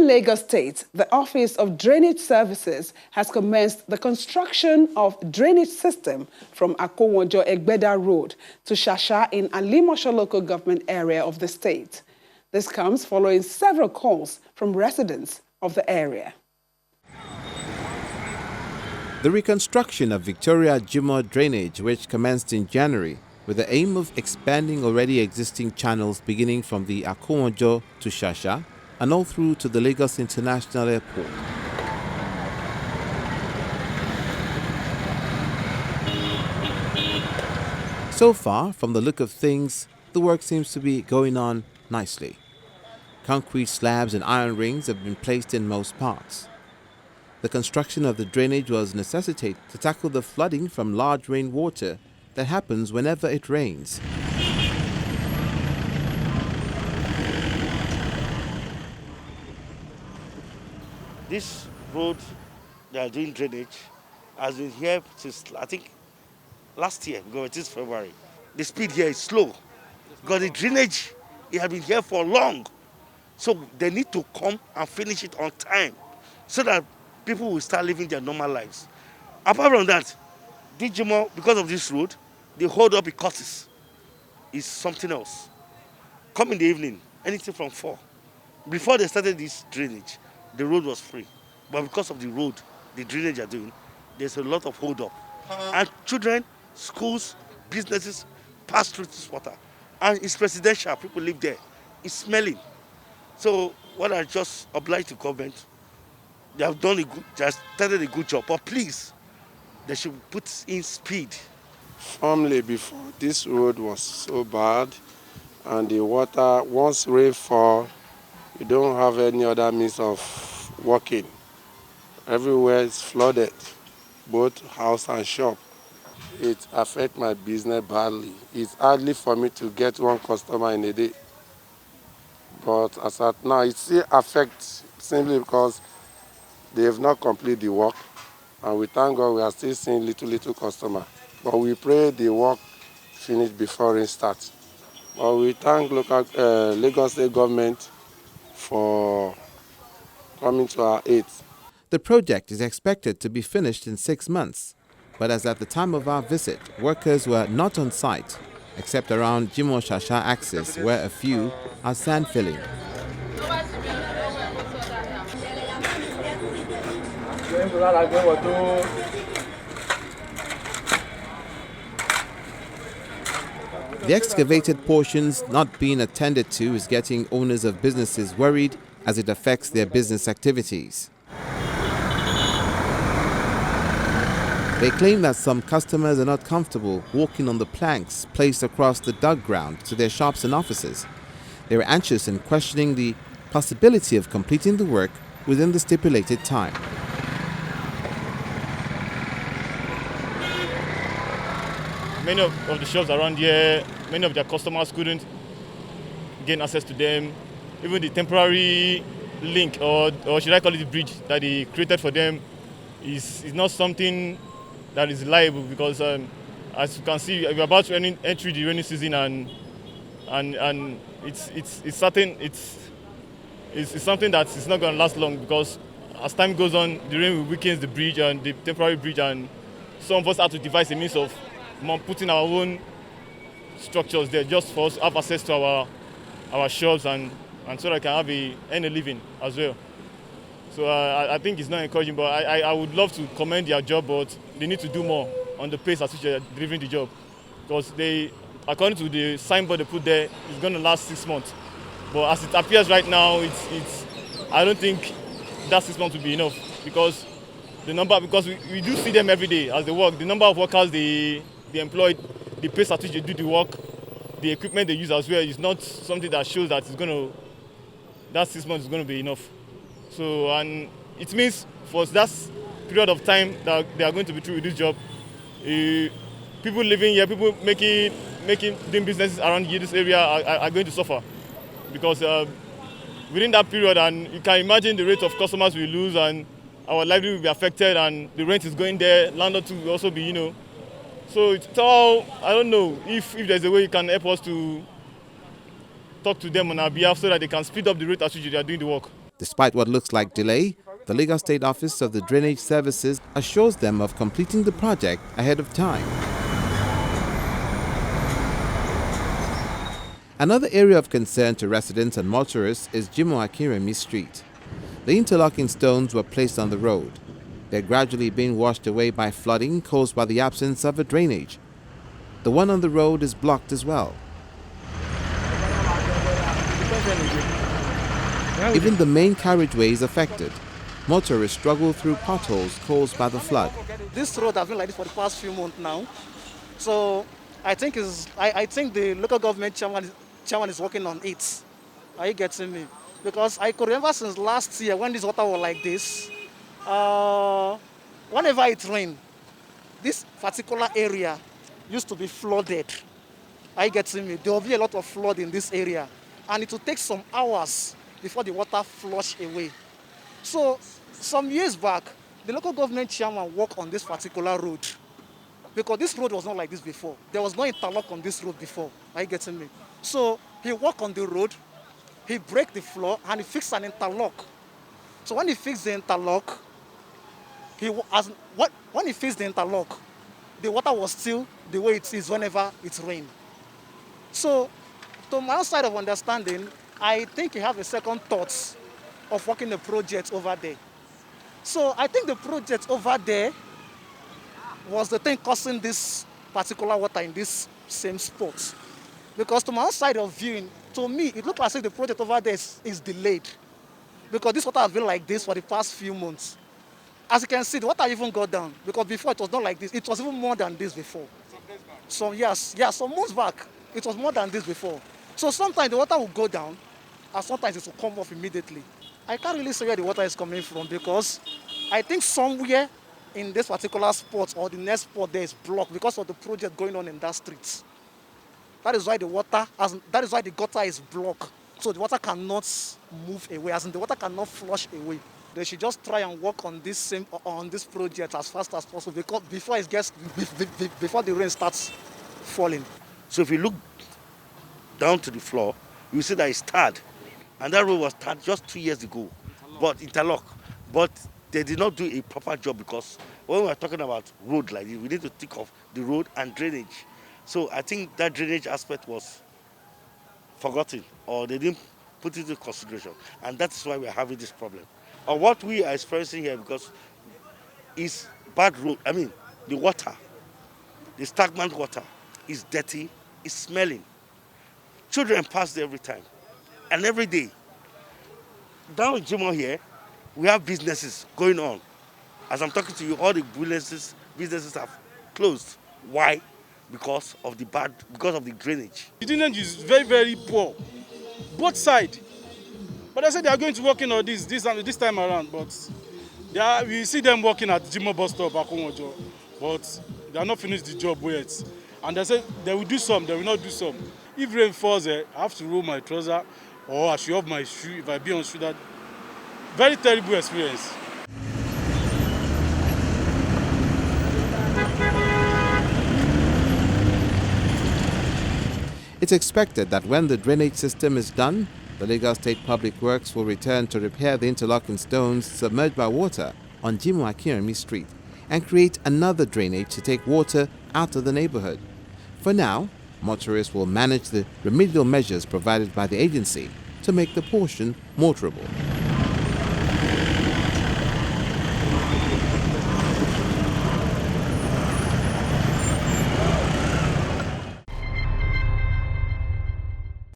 In Lagos State, the Office of Drainage Services has commenced the construction of drainage system from Akowonjo-Egbeda Road to Shasha in Alimosho local government area of the state. This comes following several calls from residents of the area. The reconstruction of Victoria Jimoh drainage, which commenced in January, with the aim of expanding already existing channels beginning from the Akowonjo to Shasha and all through to the Lagos International Airport. So far, from the look of things, the work seems to be going on nicely. Concrete slabs and iron rings have been placed in most parts. The construction of the drainage was necessitated to tackle the flooding from large rainwater that happens whenever it rains. This road they are doing drainage has been here since, I think, last year, because it is February. The speed here is slow because the drainage, it has been here for long. So they need to come and finish it on time so that people will start living their normal lives. Apart from that, Jimoh, because of this road, the hold up it costs is something else. Come in the evening, anything from 4. Before they started this drainage, the road was free. But because of the road, the drainage are doing, there's a lot of hold up. And children, schools, businesses pass through this water. And it's residential, people live there. It's smelling. So what I just oblige the government, they have done just started a good job. But please, they should put in speed. Formerly, before, this road was so bad, and the water, once rain fall, you don't have any other means of walking. Everywhere is flooded, both house and shop. It affects my business badly. It's hardly for me to get one customer in a day. But as at now, it still affects simply because they have not completed the work. And we thank God we are still seeing little customer. But we pray the work finish before rain starts. But we thank Lagos State government for coming to our aid. The project is expected to be finished in 6 months, but as at the time of our visit, workers were not on site, except around Jimoh Shasha axis, where a few are sand filling. The excavated portions not being attended to is getting owners of businesses worried as it affects their business activities. They claim that some customers are not comfortable walking on the planks placed across the dug ground to their shops and offices. They are anxious and questioning the possibility of completing the work within the stipulated time. Many of the shops around here, many of their customers couldn't gain access to them. Even the temporary link, or should I call it the bridge, that they created for them is not something that is reliable, because as you can see, we're about to enter the rainy season, and it's something that is not going to last long, because as time goes on, the rain weakens the bridge and the temporary bridge, and some of us have to devise a means of putting our own structures there just for us to have access to our shops and so that I can earn a living as well. So I think it's not encouraging, but I would love to commend their job, but they need to do more on the pace at which they're delivering the job, because according to the signboard they put there, it's going to last 6 months. But as it appears right now, I don't think that 6 months will be enough, because we do see them every day as they work. The number of workers they employed, the pace at which they do the work, the equipment they use as well is not something that shows that that 6 months is going to be enough. So, and it means for that period of time that they are going to be through with this job, people living here, people doing businesses around here, this area are going to suffer, because within that period, and you can imagine the rate of customers we lose, and our livelihood will be affected, and the rent is going there, landlord will also be, So it's all, I don't know if there's a way you can help us to talk to them on our behalf so that they can speed up the rate at which they are doing the work. Despite what looks like delay, the Lagos State Office of the Drainage Services assures them of completing the project ahead of time. Another area of concern to residents and motorists is Jimoh Street. The interlocking stones were placed on the road. They're gradually being washed away by flooding caused by the absence of a drainage. The one on the road is blocked as well. Even the main carriageway is affected. Motorists struggle through potholes caused by the flood. This road has been like this for the past few months now. So I think the local government chairman is working on it. Are you getting me? Because I could remember since last year when this water was like this, whenever it rained, this particular area used to be flooded. Are you getting me? There will be a lot of flood in this area. And it will take some hours before the water flush away. So some years back, the local government chairman worked on this particular road because this road was not like this before. There was no interlock on this road before. Are you getting me? So he worked on the road, he break the floor, and he fixed an interlock. So when he fixed the interlock, when he fixed the interlock, the water was still the way it is whenever it rains. So to my side of understanding, I think he have a second thoughts of working the project over there. So I think the project over there was the thing causing this particular water in this same spot. Because to my side of viewing, to me, it looked as if the project over there is delayed. Because this water has been like this for the past few months. As you can see, the water even got down. Because before it was not like this. It was even more than this before. So yes, some months back, it was more than this before. So sometimes the water will go down, and sometimes it will come off immediately. I can't really say where the water is coming from because I think somewhere in this particular spot or the next spot there is blocked because of the project going on in that street. That is why the gutter is blocked. So the water cannot move away, as in the water cannot flush away. They should just try and work on this project as fast as possible because before the rain starts falling. So if you look down to the floor, you see that it's tarred. And that road was tarred just 2 years ago, but interlock. But they did not do a proper job because when we're talking about road like this, we need to think of the road and drainage. So I think that drainage aspect was forgotten or they didn't put it into consideration. And that's why we're having this problem. Or what we are experiencing here because is bad road. I mean, the water, the stagnant water is dirty, it's smelling. Children pass there every time. And every day, down in Jimoh here, we have businesses going on. As I'm talking to you, all the businesses have closed. Why? Because of the drainage. The drainage is very, very poor, both sides. But I said they are going to work in on this time around. But we see them working at Jimoh bus stop, Akomojo, but they are not finished the job yet. And they said they will do some, they will not do some. If rain falls, I have to roll my trouser. Or I should have my shoe if I be on shoe. That very terrible experience. It's expected that when the drainage system is done, the Lagos State Public Works will return to repair the interlocking stones submerged by water on Jimoh Street and create another drainage to take water out of the neighborhood. For now, motorists will manage the remedial measures provided by the agency to make the portion motorable.